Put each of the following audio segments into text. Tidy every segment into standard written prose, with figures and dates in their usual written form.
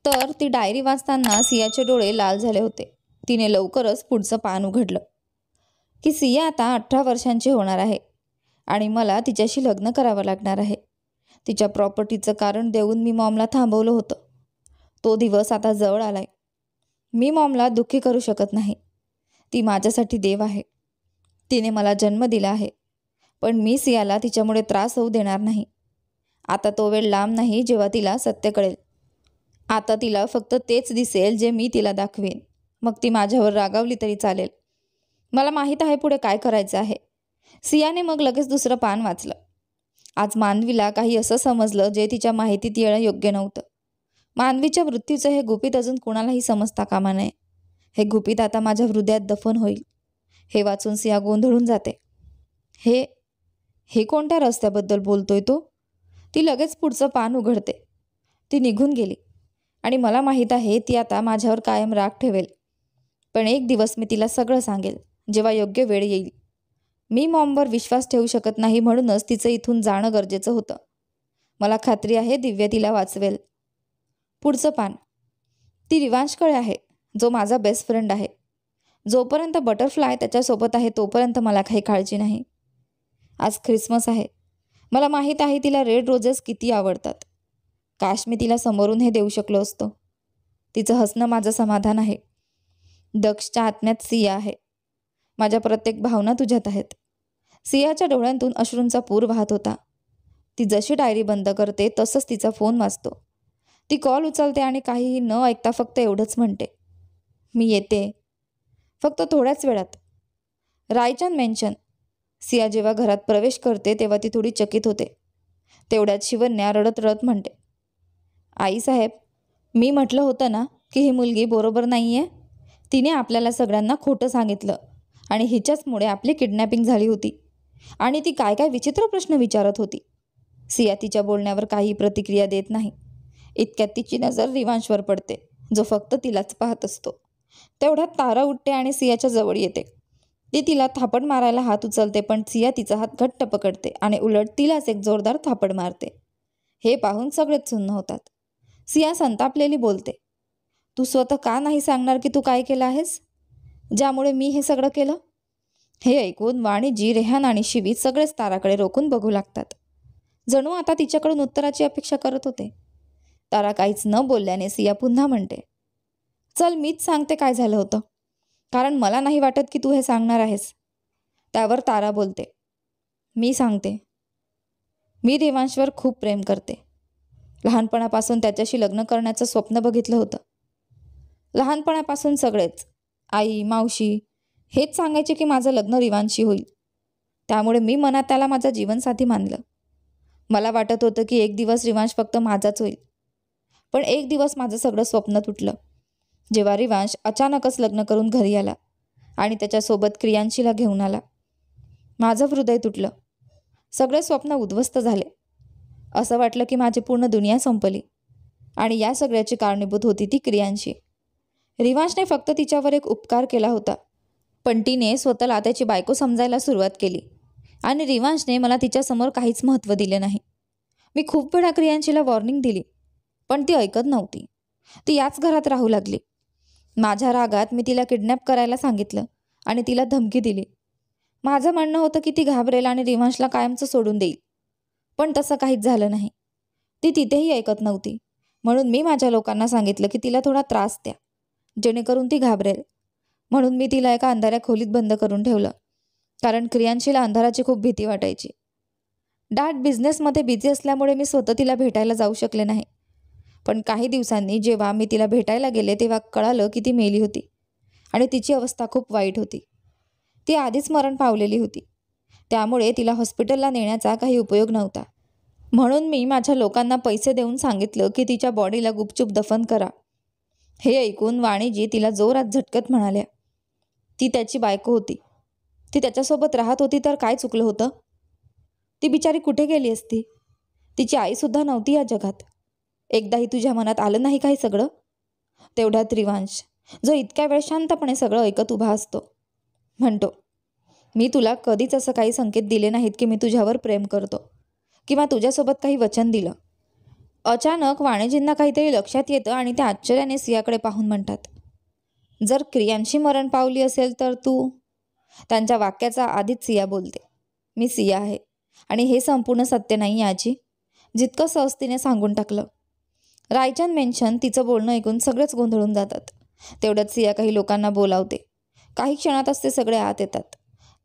तर ती डायरी वाचताना सियाचे डोळे लाल झाले होते. तिने लवकरच पुढचं पान उघडलं की सिया आता 18 वर्षांची होणार आहे आणि मला तिच्याशी लग्न करावं लागणार आहे. तिच्या प्रॉपर्टीचं कारण देऊन मी मॉमला थांबवलं होतं. तो दिवस आता जवळ आलाय. मी मॉमला दुःखी करू शकत नाही. ती माझ्यासाठी देव आहे. तिने मला जन्म दिला आहे, पण मी सियाला तिच्यामुळे त्रास होऊ देणार नाही. आता तो वेळ लांब नाही जेव्हा तिला सत्य कळेल. आता तिला फक्त तेच दिसेल जे मी तिला दाखवेन. मग ती माझ्यावर रागावली तरी चालेल. मला माहीत आहे पुढे काय करायचं आहे. सियाने मग लगेच दुसरं पान वाचलं. आज मानवीला काही असं समजलं जे तिच्या माहितीत येणं योग्य नव्हतं. मानवीच्या मृत्यूचं हे गुपित अजून कुणालाही समजता कामा नये. हे गुपित आता माझ्या हृदयात दफन होईल. हे वाचून सिया गोंधळून जाते. हे हे कोणत्या रस्त्याबद्दल बोलतोय तो? ती लगेच पुढचं पान उघडते. ती निघून गेली आणि मला माहीत आहे ती आता माझ्यावर कायम राग ठेवेल. पण एक दिवस मी तिला सगळं सांगेल, जेव्हा योग्य वेळ येईल. मी मॉमवर विश्वास ठेवू शकत नाही, म्हणूनच तिचं इथून जाणं गरजेचं होतं. मला खात्री आहे दिव्या तिला वाचवेल. पुढचं पान. ती रिवांशकडे आहे, जो माझा बेस्ट फ्रेंड आहे. जोपर्यंत बटरफ्लाय त्याच्यासोबत आहे तोपर्यंत मला काही काळजी नाही. आज ख्रिसमस आहे. मला माहीत आहे तिला रेड रोजेस किती आवडतात. काश मी तिला समोरून हे देऊ शकलो असतो. तिचं हसणं माझं समाधान आहे. दक्षच्या आत्म्यात सिया आहे. माझ्या प्रत्येक भावना तुझ्यात आहेत. सियाच्या डोळ्यांतून अश्रूंचा पूर वाहत होता. ती जशी डायरी बंद करते तसंच तिचा फोन वाजतो. ती कॉल उचलते आणि काहीही न ऐकता फक्त एवढंच म्हणते, मी येते. फक्त थोड्याच वेळात. रायचंद मेन्शन. सिया जेव्हा घरात प्रवेश करते तेव्हा ती थोडी चकित होते. तेवढ्यात शिवन्या रडत रडत म्हणते, आईसाहेब, मी म्हटलं होतं ना की ही मुलगी बरोबर नाही आहे. तिने आपल्याला सगळ्यांना खोटं सांगितलं आणि हिच्याचमुळे आपली किडनॅपिंग झाली होती. आणि ती काय काय विचित्र प्रश्न विचारत होती. सिया तिच्या बोलण्यावर काही प्रतिक्रिया देत नाही. इतक्यात तिची नजर रिवांशवर पडते, जो फक्त तिलाच पाहत असतो. तेवढ्यात तारा उठते आणि सियाच्या जवळ येते. ती तिला थापड मारायला हात उचलते, पण सिया तिचा हात घट्ट पकडते आणि उलट तिलाच एक जोरदार थापड मारते. हे पाहून सगळेच सुन्न होतात. सिया संतापलेली बोलते, तू स्वतः का नाही सांगणार की तू काय केलं आहेस, ज्यामुळे मी हे सगळं केलं? हे ऐकून वाणिजी, रेहान आणि शिवी सगळेच ताराकडे रोखून बघू लागतात. जणू आता तिच्याकडून उत्तराची अपेक्षा करत होते. तारा काहीच न बोलल्याने सिया पुन्हा म्हणते, चल मीच सांगते काय झालं होतं, कारण मला नाही वाटत की तू हे सांगणार आहेस. त्यावर तारा बोलते, मी सांगते. मी रिवांशवर खूप प्रेम करते. लहानपणापासून त्याच्याशी लग्न करण्याचं स्वप्न बघितलं होतं. लहानपणापासून सगळेच, आई, मावशी हेच सांगायचे की माझं लग्न रिवांशशी होईल. त्यामुळे मी मनात त्याला माझा जीवनसाथी मानलं. मला वाटत होतं की एक दिवस रिवांश फक्त माझाच होईल. पण एक दिवस माझं सगळं स्वप्न तुटलं, जेव्हा रिवांश अचानकच लग्न करून घरी आला आणि त्याच्यासोबत क्रियांशीला घेऊन आला. माझं हृदय तुटलं. सगळे स्वप्न उद्ध्वस्त झाले. असं वाटलं की माझी पूर्ण दुनिया संपली. आणि या सगळ्याची कारणीभूत होती ती क्रियांशी. रिवांशने फक्त तिच्यावर एक उपकार केला होता, पण तिने स्वतःला त्याची बायको समजायला सुरुवात केली आणि रिवांशने मला तिच्यासमोर काहीच महत्त्व दिले नाही. मी खूप वेळा क्रियांशीला वॉर्निंग दिली, पण ती ऐकत नव्हती. ती याच घरात राहू लागली. माझ्या रागात मी तिला किडनॅप करायला सांगितलं आणि तिला धमकी दिली. माझं म्हणणं होतं की ती घाबरेल आणि रिवांशला कायमचं सोडून देईल, पण तसं काहीच झालं नाही. ती तिथेही ऐकत नव्हती. म्हणून मी माझ्या लोकांना सांगितलं की तिला थोडा त्रास द्या, जेणेकरून ती घाबरेल. म्हणून मी तिला एका अंधाऱ्या खोलीत बंद करून ठेवलं, कारण क्रियांशीला अंधाराची खूप भीती वाटायची. डॅड बिझनेसमध्ये बिझी असल्यामुळे मी स्वतः तिला भेटायला जाऊ शकले नाही. पण काही दिवसांनी जेव्हा मी तिला भेटायला गेले तेव्हा कळालं की ती मेली होती आणि तिची अवस्था खूप वाईट होती. ती आधीच मरण पावलेली होती. त्यामुळे तिला हॉस्पिटलला नेण्याचा काही उपयोग नव्हता. म्हणून मी माझ्या लोकांना पैसे देऊन सांगितलं की तिच्या बॉडीला गुपचूप दफन करा. हे ऐकून वाणिजी तिला जोरात झटकत म्हणाल्या, ती त्याची बायको होती. ती त्याच्यासोबत राहत होती तर काय चुकलं होतं? ती बिचारी कुठे गेली असती? तिची आईसुद्धा नव्हती या जगात. एकदाही तुझ्या मनात आलं नाही काही सगळं? तेवढ्यात रिवांश, जो इतक्या वेळ शांतपणे सगळं ऐकत उभा असतो, म्हणतो, मी तुला कधीच असं काही संकेत दिले नाहीत की मी तुझ्यावर प्रेम करतो किंवा तुझ्यासोबत काही वचन दिलं. अचानक वाणिजींना काहीतरी लक्षात येतं आणि ते आश्चर्याने सियाकडे पाहून म्हणतात, जर क्रियांशी मरण पावली असेल तर तू. त्यांच्या वाक्याचा आधीच सिया बोलते, मी सिया आहे आणि हे संपूर्ण सत्य नाही आजी, जितकं सहजतेने सांगून टाकलं. रायचंद मेन्शन तिचं बोलणं ऐकून सगळेच गोंधळून जातात. तेवढ्यात सिया काही लोकांना बोलावते. काही क्षणातच ते सगळे आत येतात.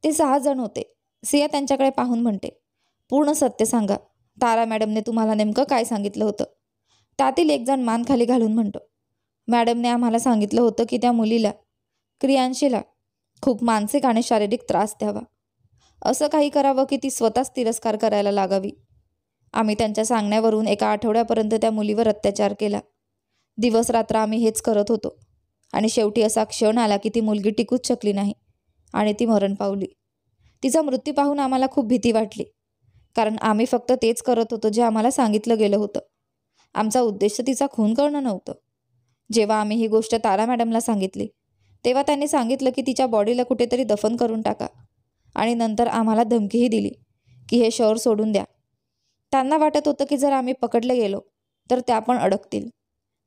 ते 6 जण होते. सिया त्यांच्याकडे पाहून म्हणते, पूर्ण सत्य सांगा. तारा मॅडमने तुम्हाला नेमकं काय सांगितलं होतं? त्यातील एक जण मान खाली घालून म्हणतो, मॅडमने आम्हाला सांगितलं होतं की त्या मुलीला, क्रियांशीला, खूप मानसिक आणि शारीरिक त्रास द्यावा. असं काही करावं की ती स्वतःच तिरस्कार करायला लागावी. आम्ही त्यांच्या सांगण्यावरून एका आठवड्यापर्यंत त्या मुलीवर अत्याचार केला. दिवस रात्र आम्ही हेच करत होतो आणि शेवटी असा क्षण आला की ती मुलगी टिकूच शकली नाही आणि ती मरण पावली. तिचा मृत्यू पाहून आम्हाला खूप भीती वाटली, कारण आम्ही फक्त तेच करत होतो जे आम्हाला सांगितलं गेलं होतं. आमचा उद्देश तिचा खून करणं नव्हतं. जेव्हा आम्ही ही गोष्ट तारा मॅडमला सांगितली तेव्हा त्यांनी सांगितलं की तिच्या बॉडीला कुठेतरी दफन करून टाका आणि नंतर आम्हाला धमकीही दिली की हे शहर सोडून द्या. त्यांना वाटत होतं की जर आम्ही पकडले गेलो तर त्या पण अडकतील.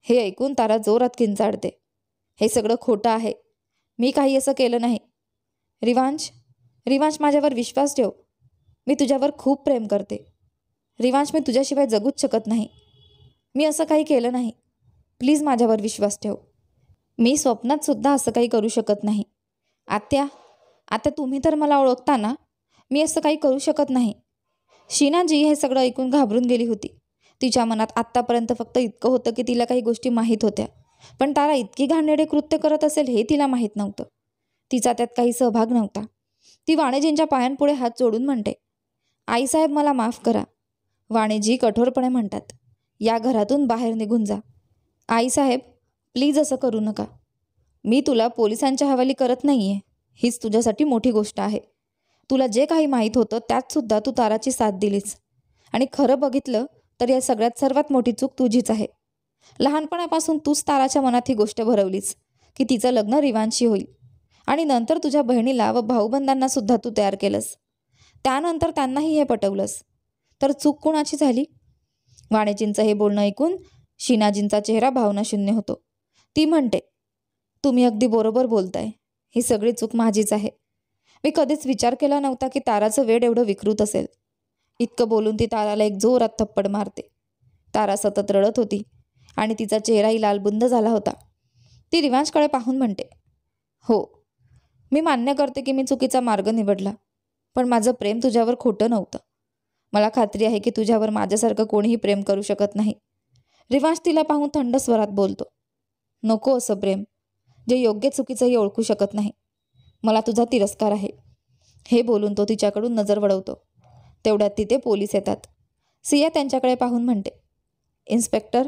हे ऐकून तारा जोरात किंचाळते, हे सगळं खोटं आहे, मी काही असं केलं नाही. रिवांश माझ्यावर विश्वास ठेव, मी तुझ्यावर खूप प्रेम करते. रिवांश, मी तुझ्याशिवाय जगूच शकत नाही. मी असं काही केलं नाही, प्लीज माझ्यावर विश्वास ठेव. मी स्वप्नात सुद्धा असं काही करू शकत नाही. आता तुम्ही तर मला ओळखता ना, मी असं काही करू शकत नाही. शीनाजी हे सगळं ऐकून घाबरून गेली होती. तिच्या मनात आत्तापर्यंत फक्त इतकं होतं की तिला काही गोष्टी माहीत होत्या, पण तारा इतकी घाणेरडे कृत्य करत असेल हे तिला माहीत नव्हतं. तिचा त्यात काही सहभाग नव्हता. ती वाणिजींच्या पायांपुढे हात जोडून म्हणते, आईसाहेब मला माफ करा. वाणिजी कठोरपणे म्हणतात, या घरातून बाहेर निघून जा. आईसाहेब, प्लीज असं करू नका. मी तुला पोलिसांच्या हवाली करत नाहीये, हीच तुझ्यासाठी मोठी गोष्ट आहे. तुला जे काही माहीत होतं त्यात सुद्धा तू ताराची साथ दिलीस आणि खरं बघितलं तर या सगळ्यात सर्वात मोठी चूक तुझीच आहे. लहानपणापासून तूच ताराच्या मनात ही गोष्ट भरवलीस की तिचं लग्न रिवांशी होईल आणि नंतर तुझ्या बहिणीला व भाऊबंधांना सुद्धा तू तयार केलंस. त्यानंतर त्यांनाही हे पटवलंस. तर चूक कुणाची झाली? वाणिजींचं हे बोलणं ऐकून शीनाजींचा चेहरा भावनाशून्य होतो. ती म्हणते, तुम्ही अगदी बरोबर बोलताय, ही सगळी चूक माझीच आहे. मी कधीच विचार केला नव्हता की ताराचं वेड एवढं विकृत असेल. इतकं बोलून ती ताराला एक जोरात थप्पड मारते. तारा सतत रडत होती आणि तिचा चेहराही लालबुंद झाला होता. ती रिवांशकडे पाहून म्हणते, हो, मी मान्य करते की मी चुकीचा मार्ग निवडला, पण माझं प्रेम तुझ्यावर खोटं नव्हतं. मला खात्री आहे की तुझ्यावर माझ्यासारखं कोणीही प्रेम करू शकत नाही. रिवांश तिला पाहून थंड स्वरात बोलतो, नको असं प्रेम, जे योग्य चुकीचंही ओळखू शकत नाही. मला तुझा तिरस्कार आहे. हे बोलून तो तिच्याकडून नजर वळवतो. तेवढ्यात तिथे पोलीस येतात. सिया त्यांच्याकडे पाहून म्हणते, इन्स्पेक्टर,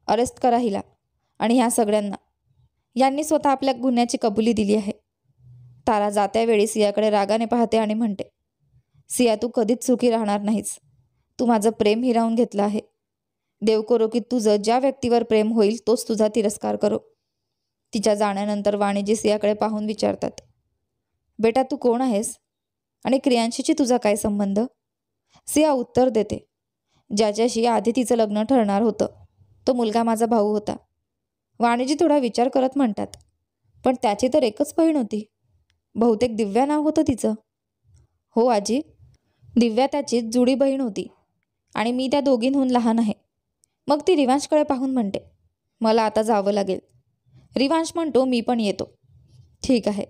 अरेस्ट करा हिला आणि ह्या सगळ्यांना. यांनी स्वतः आपल्या गुन्ह्याची कबुली दिली आहे. तारा जात्या वेळी सियाकडे रागाने पाहते आणि म्हणते, सिया, तू कधीच सुखी राहणार नाहीस. तू माझं प्रेम हिरावून घेतलं आहे. देव करो की तुझं ज्या व्यक्तीवर प्रेम होईल तोच तुझा तिरस्कार करो. तिच्या जाण्यानंतर वाणिजी सियाकडे पाहून विचारतात, बेटा तू कोण आहेस आणि क्रियांशीची तुझा काय संबंध? सिया उत्तर देते, ज्याच्याशी आधी तिचं लग्न ठरणार होतं तो मुलगा माझा भाऊ होता. वाणिजी थोडा विचार करत म्हणतात, पण त्याची तर एकच बहीण होती. बहुतेक दिव्या नाव होतं तिचं. हो आजी, दिव्या त्याची जुडी बहीण होती आणि मी त्या दोघींहून लहान आहे. मग ती रिवांशकडे पाहून म्हणते, मला आता जावं लागेल. रिवांश म्हणतो, मी पण येतो. ठीक आहे.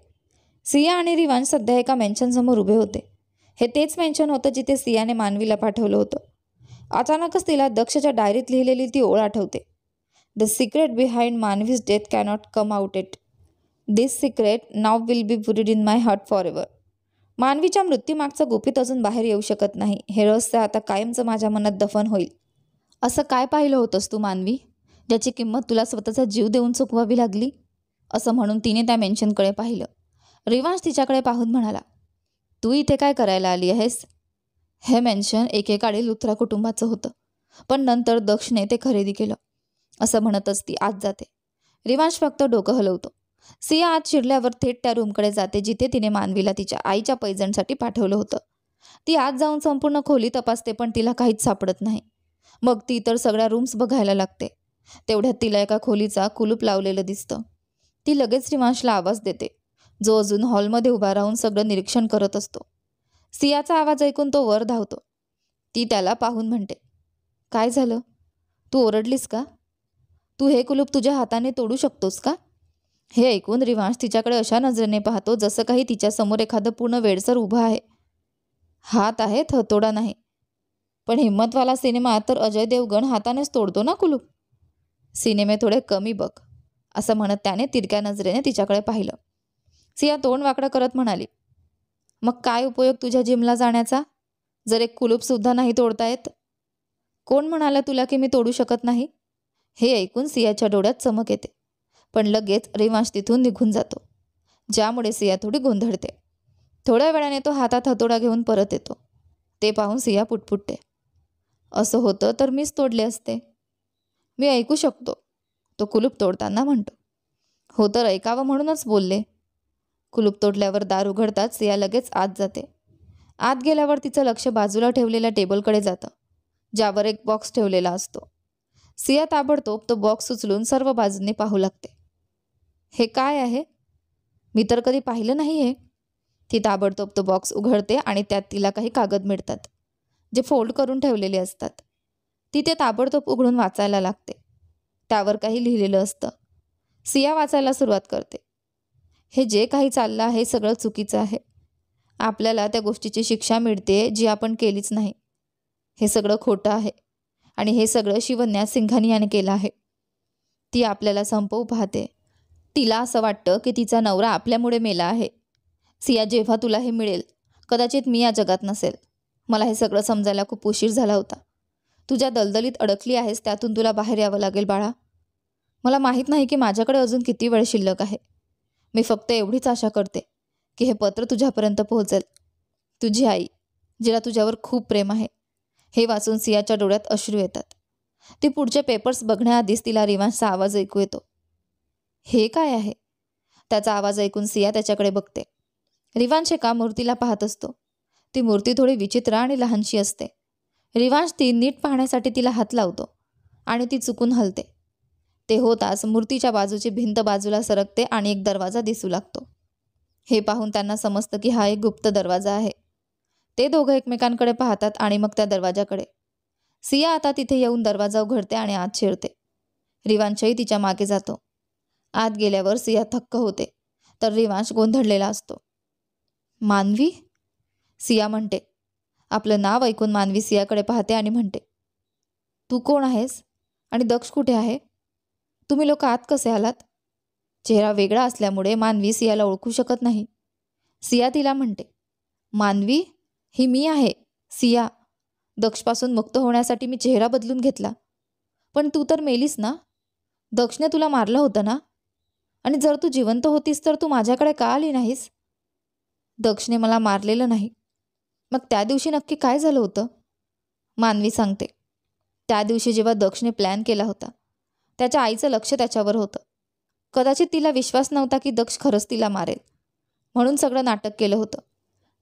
सिया आणि रिवांश सध्या एका मेन्शनसमोर उभे होते. हे तेच मेन्शन होतं जिथे सियाने मानवीला पाठवलं होतं. अचानकच तिला दक्षच्या डायरीत लिहिलेली ती ओळ आठवते, the secret behind Manavi's death cannot come out it. This secret now will be buried in my heart forever. मानवीच्या मृत्यूमागचं गुपित अजून बाहेर येऊ शकत नाही. हे रहस्य आता कायमचं माझ्या मनात दफन होईल. असं काय पाहिलं होतंस तू मानवी, ज्याची किंमत तुला स्वतःचा जीव देऊन चुकवावी लागली? असं म्हणून तिने त्या मेन्शनकडे पाहिलं. रिवांश तिच्याकडे पाहून म्हणाला, तू इथे काय करायला आली आहेस? हे मेन्शन एकेकाळी लुथरा कुटुंबाचं होतं, पण नंतर दक्षने ते खरेदी केलं. असं म्हणतच ती आत जाते. रिवांश फक्त डोकं हलवतो. सिया आत शिरल्यावर थेट त्या रूमकडे जाते जिथे तिने मानवीला तिच्या आईच्या पैजणसाठी पाठवलं होतं. ती आत जाऊन संपूर्ण खोली तपासते, पण तिला काहीच सापडत नाही. मग ती तर सगळ्या रूम्स बघायला लागते. तेवढ्यात तिला एका खोलीचा कुलूप लावलेलं दिसतं. ती लगेच रिवांशला आवाज देते, जो अजून हॉलमध्ये उभा राहून सगळं निरीक्षण करत असतो. सियाचा आवाज ऐकून तो वर धावतो. ती त्याला पाहून म्हणते, काय झालं? तू ओरडलीस का? तू हे कुलूप तुझ्या हाताने तोडू शकतोस का? हे ऐकून रिवांश तिच्याकडे अशा नजरेने पाहतो जसं काही तिच्यासमोर एखादं पूर्ण वेडसर उभं आहे. हात आहे, हतोडा नाही. पण हिम्मतवाला सिनेमा तर अजय देवगण हातानेच तोडतो ना कुलूप. सिनेमे थोडे कमी बघ, असं म्हणत त्याने तिरक्या नजरेने तिच्याकडे पाहिलं. सिया तोंड वाकडं करत म्हणाली, मग काय उपयोग तुझ्या जिमला जाण्याचा, जर एक कुलूपसुद्धा नाही तोडता येत? कोण म्हणाला तुला की मी तोडू शकत नाही? हे ऐकून सियाच्या डोळ्यात चमक येते, पण लगेच रिवांश तिथून निघून जातो, ज्यामुळे सिया थोडी गोंधळते. थोड्या वेळाने तो हातात हतोडा घेऊन परत येतो. ते पाहून सिया पुटपुटते, असं होतं तर मीच तोडले असते. मी ऐकू शकतो, तो कुलूप तोडताना म्हणतो. हो तर ऐकावं म्हणूनच बोलले. कुलूप तोडल्यावर दार उघडताच सिया लगेच आत जाते. आत गेल्यावर तिचं लक्ष बाजूला ठेवलेल्या टेबलकडे जातं, ज्यावर एक बॉक्स ठेवलेला असतो. सिया ताबडतोब तो बॉक्स उचलून सर्व बाजूंनी पाहू लागते. हे काय आहे? मी तर कधी पाहिलं नाही हे. ती ताबडतोब तो बॉक्स उघडते आणि त्यात तिला काही कागद मिळतात, जे फोल्ड करून ठेवलेले असतात. ती ते ताबडतोब उघडून वाचायला लागते. त्यावर काही लिहिलेलं असतं. सिया वाचायला सुरुवात करते. हे जे काही चाललं आहे सगळं चुकीचं आहे. आपल्याला त्या गोष्टीची शिक्षा मिळते जी आपण केलीच नाही. हे सगळं खोटं आहे आणि हे सगळं शिवन्या सिंघानियाने केलं आहे. ती आपल्याला संपवू पाहते. तिला असं वाटतं की तिचा नवरा आपल्यामुळे मेला आहे. सिया, जेव्हा तुला हे मिळेल, कदाचित मी या जगात नसेल. मला हे सगळं समजायला खूप उशीर झाला होता. तुझ्या दलदलीत अडकली आहेस, त्यातून तुला बाहेर यावं लागेल बाळा. मला माहीत नाही की माझ्याकडे अजून किती वेळ शिल्लक आहे. मी फक्त एवढीच आशा करते की हे पत्र तुझ्यापर्यंत पोहोचेल. तुझी आई, जिला तुझ्यावर खूप प्रेम आहे. हे वाचून सियाच्या डोळ्यात अश्रू येतात. ती पुढचे पेपर्स बघण्याआधीच तिला रिवांशचा आवाज ऐकू येतो. हे काय आहे? त्याचा आवाज ऐकून सिया त्याच्याकडे बघते. रिवांश एका मूर्तीला पाहत असतो. ती मूर्ती थोडी विचित्र आणि लहानशी असते. रिवांश ती नीट पाहण्यासाठी तिला हात लावतो आणि ती चुकून हलते. ते होताच मूर्तीच्या बाजूची भिंत बाजूला सरकते आणि एक दरवाजा दिसू लागतो. हे पाहून त्यांना समजतं की हा एक गुप्त दरवाजा आहे. ते दोघं एकमेकांकडे पाहतात आणि मग त्या दरवाजाकडे. सिया आता तिथे येऊन दरवाजा उघडते आणि आत शिरते. रिवांशही तिच्या मागे जातो. आत गेल्यावर सिया थक्क होते, तर रिवांश गोंधळलेला असतो. मानवी? सिया म्हणते. आपलं नाव ऐकून मानवी सियाकडे पाहते आणि म्हणते, तू कोण आहेस आणि दक्ष कुठे आहे? तुम्ही लोक आत कसे आलात? चेहरा वेगळा असल्यामुळे मानवी सियाला ओळखू शकत नाही. सिया तिला म्हणते, मानवी, ही मी आहे, सिया. दक्षपासून मुक्त होण्यासाठी मी चेहरा बदलून घेतला. पण तू तर मेलीस ना? दक्षने तुला मारलं होतं ना? आणि जर तू जिवंत होतीस तर तू माझ्याकडे का आली नाहीस? दक्षने मला मारलेलं नाही. मग त्या दिवशी नक्की काय झालं होतं? मानवी सांगते. त्या दिवशी जेव्हा दक्षने प्लॅन केला होता, त्याच्या आईचं लक्ष त्याच्यावर होतं. कदाचित तिला विश्वास नव्हता की दक्ष खरंच तिला मारेल, म्हणून सगळं नाटक केलं होतं.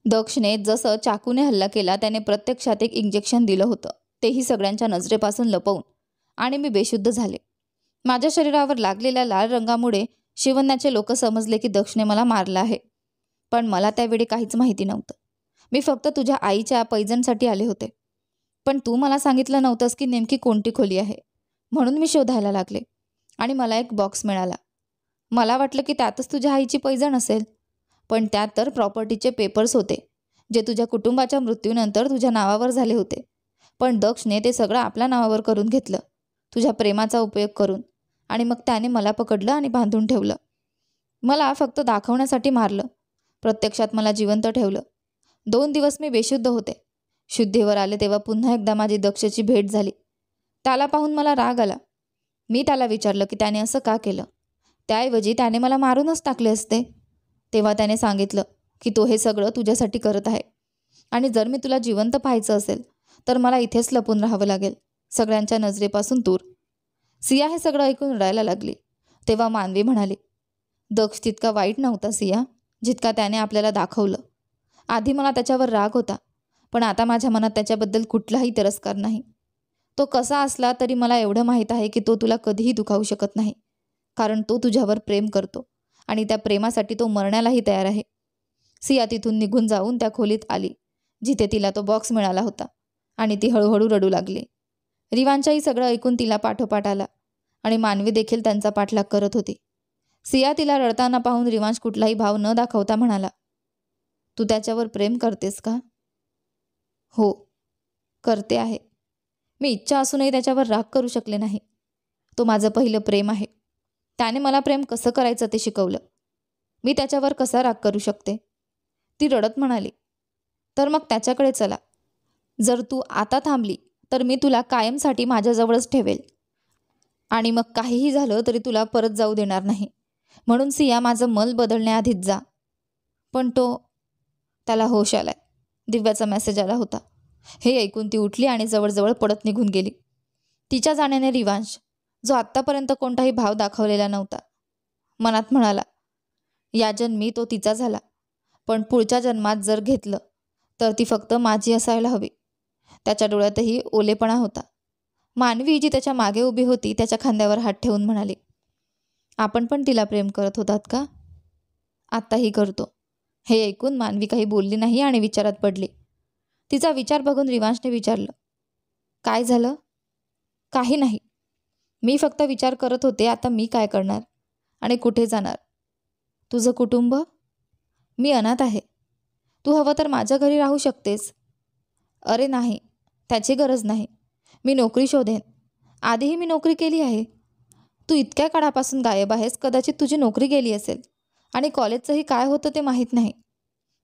दक्षने जसं चाकूने हल्ला केला त्याने प्रत्यक्षात एक इंजेक्शन दिलं होतं, तेही सगळ्यांच्या नजरेपासून लपवून, आणि मी बेशुद्ध झाले. माझ्या शरीरावर लागलेल्या लाल रंगामुळे शिवन्याचे लोक समजले की दक्षने मला मारलं आहे. पण मला त्यावेळी काहीच माहिती नव्हतं. मी फक्त तुझ्या आईच्या पैजणसाठी आले होते. पण तू मला सांगितलं नव्हतंस की नेमकी कोणती खोली आहे. म्हणून मी शोधायला लागले आणि मला एक बॉक्स मिळाला. मला वाटलं की त्यातच तुझ्या आईची पैजण असेल, पण त्यात तर प्रॉपर्टीचे पेपर्स होते, जे तुझ्या कुटुंबाच्या मृत्यूनंतर तुझ्या नावावर झाले होते. पण दक्षने ते सगळं आपल्या नावावर करून घेतलं, तुझ्या प्रेमाचा उपयोग करून. आणि मग त्याने मला पकडलं आणि बांधून ठेवलं. मला फक्त दाखवण्यासाठी मारलं. प्रत्यक्षात मला जिवंत ठेवलं. 2 दिवस मी बेशुद्ध होते. शुद्धीवर आले तेव्हा पुन्हा एकदा माझी दक्षची भेट झाली. त्याला पाहून मला राग आला. मी त्याला विचारलं की त्याने असं का केलं. त्याऐवजी त्याने मला मारूनच टाकले असते. तेव्हा त्याने सांगितलं की तो हे सगळं तुझ्यासाठी करत आहे, आणि जर मी तुला जिवंत पाहायचं असेल तर मला इथेच लपून राहावं लागेल, सगळ्यांच्या नजरेपासून दूर. सिया हे सगळं ऐकून रडायला लागली. तेव्हा मानवी म्हणाली, दक्ष तितका वाईट नव्हता सिया, जितका त्याने आपल्याला दाखवलं. आधी मला त्याच्यावर राग होता, पण आता माझ्या मनात त्याच्याबद्दल कुठलाही तिरस्कार नाही. तो कसा असला तरी मला एवढं माहीत आहे की तो तुला कधीही दुखावू शकत नाही, कारण तो तुझ्यावर प्रेम करतो आणि त्या प्रेमासाठी तो मरण्यालाही तयार आहे. सिया तिथून निघून जाऊन त्या खोलीत आली जिथे तिला तो बॉक्स मिळाला होता आणि ती हळूहळू रडू लागली. रिवांचाही सगळं ऐकून तिला पाठोपाठ आला आणि मानवी देखील त्यांचा पाठलाग करत होती. सिया तिला रडताना पाहून रिवांश कुठलाही भाव न दाखवता म्हणाला, तू त्याच्यावर प्रेम करतेस का? हो, करते आहे. मी इच्छा असूनही त्याच्यावर राग करू शकले नाही. तो माझं पहिलं प्रेम आहे. त्याने मला प्रेम कसं करायचं ते शिकवलं. मी त्याच्यावर कसा राग करू शकते? ती रडत म्हणाली, तर मग त्याच्याकडे चला. जर तू आता थांबली तर मी तुला कायमसाठी माझ्याजवळच ठेवेल आणि मग काहीही झालं तरी तुला परत जाऊ देणार नाही. म्हणून सिया, माझं मन बदलण्याआधीच जा. पण त्याला होश आलाय. दिव्याचा मेसेज आला होता. हे ऐकून ती उठली आणि जवळजवळ पडत निघून गेली. तिच्या जाण्याने रिवांश, जो आत्तापर्यंत कोणताही भाव दाखवलेला नव्हता, मनात म्हणाला, या जन्मी तो तिचा झाला, पण पुढच्या जन्मात जर घेतलं तर ती फक्त माझी असायला हवी. त्याच्या डोळ्यातही ओलेपणा होता. मानवी, जी त्याच्या मागे उभी होती, त्याच्या खांद्यावर हात ठेवून म्हणाली, आपण पण तिला प्रेम करत होतात का? आत्ताही करतो. हे ऐकून मानवी काही बोलली नाही आणि विचारात पडली. तिचा विचार बघून रिवांशने विचारलं, काय झालं? काही नाही. मी फक्त विचार करत होते, आता मी काय करणार आणि कुठे जाणार? तुझं कुटुंब? मी अनाथ आहे. तू हवं तर माझ्या घरी राहू शकतेस. अरे नाही, त्याची गरज नाही. मी नोकरी शोधेन. आधीही मी नोकरी केली आहे. तू इतक्या काळापासून गायब आहेस, कदाचित तुझी नोकरी गेली असेल आणि कॉलेजचंही काय होतं ते माहीत नाही.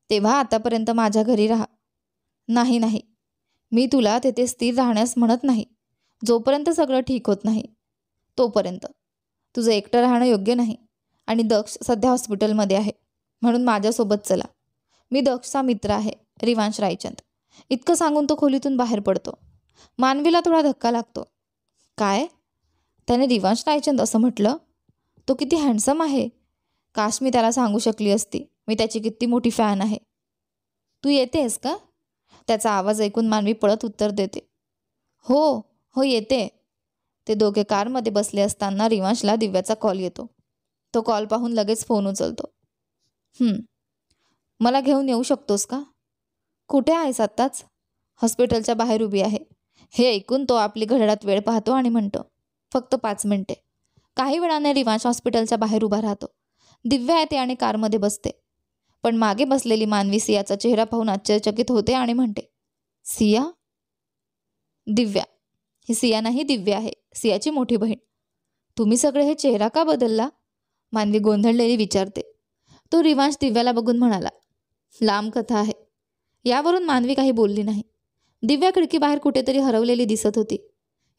तेव्हा आतापर्यंत माझ्या घरी राहा. नाही नाही, मी तुला तेथे स्थिर राहण्यास म्हणत नाही. जोपर्यंत सगळं ठीक होत नाही तोपर्यंत. तुझं एकटं राहणं योग्य नाही आणि दक्ष सध्या हॉस्पिटलमध्ये आहे, म्हणून माझ्यासोबत चला. मी दक्षचा मित्र आहे, रिवांश रायचंद. इतकं सांगून तो खोलीतून बाहेर पडतो. मानवीला थोडा धक्का लागतो. काय? त्याने रिवांश रायचंद असं म्हटलं? तो किती हँडसम आहे. काश मी त्याला सांगू शकली असती. मी त्याची किती मोठी फॅन आहे. तू येतेस का? त्याचा आवाज ऐकून मानवी पळत उत्तर देते, हो हो येते. ते दोघे कारमध्ये बसले असताना रिवांशला दिव्याचा कॉल येतो. तो कॉल पाहून लगेच फोन उचलतो. मला घेऊन येऊ शकतोस का? कुठे आहेस आत्ताच? हॉस्पिटलच्या बाहेर उभी आहे. हे ऐकून तो आपली घड्याळात वेळ पाहतो आणि म्हणतो, फक्त 5 मिनिटे. काही वेळाने रिवांश हॉस्पिटलच्या बाहेर उभा राहतो. दिव्या येते आणि कारमध्ये बसते. पण मागे बसलेली मानवी सियाचा चेहरा पाहून आश्चर्यचकित होते आणि म्हणते, सिया? दिव्या. ही सिया नाही, दिव्या आहे, सियाची मोठी बहीण. तुम्ही सगळे हे चेहरा का बदलला? मानवी गोंधळलेली विचारते. तो रिवांश दिव्याला बघून म्हणाला, लांब कथा आहे. यावरून मानवी काही बोलली नाही. दिव्या खिडकीबाहेर कुठेतरी हरवलेली दिसत होती.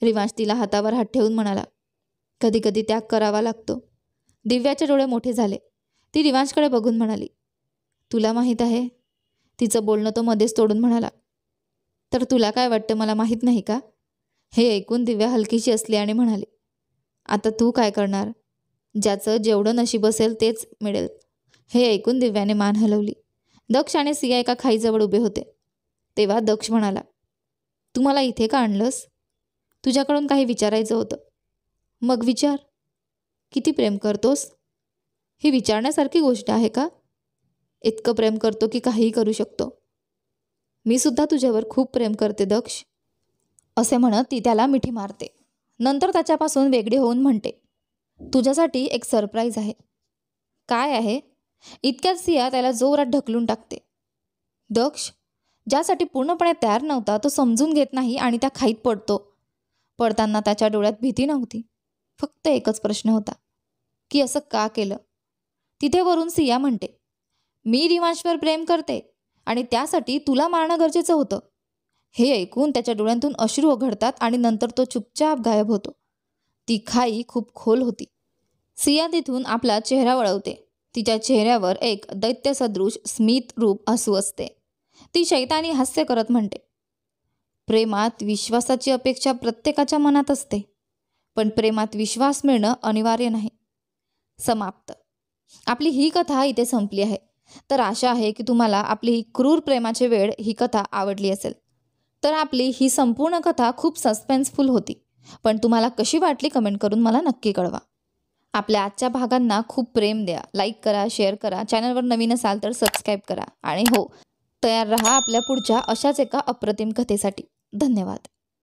रिवांश तिला हातावर हात ठेवून म्हणाला, कधी कधी त्याग करावा लागतो. दिव्याचे डोळे मोठे झाले. ती रिवांशकडे बघून म्हणाली, तुला माहीत आहे? तिचं बोलणं तो मध्येच तोडून म्हणाला, तर तुला काय वाटतं, मला माहीत नाही का? हे ऐकून दिव्या हलकीशी असली आणि म्हणाली, आता तू काय करणार? ज्याचं जेवढं नशीब असेल तेच मिळेल. हे ऐकून दिव्याने मान हलवली. दक्ष आणि सिया एका खाईजवळ उभे होते. तेव्हा दक्ष म्हणाला, तू मला इथे का आणलंस? तुझ्याकडून काही विचारायचं होतं. मग विचार. किती प्रेम करतोस? ही विचारण्यासारखी गोष्ट आहे का? इतकं प्रेम करतो की काहीही करू शकतो. मी सुद्धा तुझ्यावर खूप प्रेम करते दक्ष, असे म्हणत ती त्याला मिठी मारते. नंतर त्याच्यापासून वेगळी होऊन म्हणते, तुझ्यासाठी एक सरप्राईज आहे. काय आहे? इतक्यात सिया त्याला जोरात ढकलून टाकते. दक्ष, ज्यासाठी पूर्णपणे तयार नव्हता, तो समजून घेत नाही आणि त्या खाईत पडतो. पडताना त्याच्या डोळ्यात भीती नव्हती, फक्त एकच प्रश्न होता, की असं का केलं? तिथे वरून सिया म्हणते, मी रिवांशवर प्रेम करते आणि त्यासाठी तुला मारणं गरजेचं होतं. हे ऐकून त्याच्या डोळ्यांतून अश्रू ओघळतात आणि नंतर तो चुपचाप गायब होतो. ती खाई खूप खोल होती. सिया तिथून आपला चेहरा वळवते. तिच्या चेहऱ्यावर एक दैत्यसदृश स्मित रूप हसू असते. ती शैतानी हास्य करत म्हणते, प्रेमात विश्वासाची अपेक्षा प्रत्येकाच्या मनात असते, पण प्रेमात विश्वास मिळणं अनिवार्य नाही. समाप्त. आपली ही कथा इथे संपली आहे. तर आशा आहे की तुम्हाला आपली ही क्रूर प्रेमाची वेळ ही कथा आवडली असेल. तर आपली ही संपूर्ण कथा खूप सस्पेन्सफुल होती, पण तुम्हाला कशी वाटली कमेंट करून मला नक्की कळवा. आपल्या आजच्या भागांना खूप प्रेम द्या, लाईक करा, शेअर करा, चॅनलवर नवीन असाल तर सबस्क्राईब करा आणि हो, तयार रहा आपल्या पुढच्या अशाच एका अप्रतिम कथेसाठी. धन्यवाद.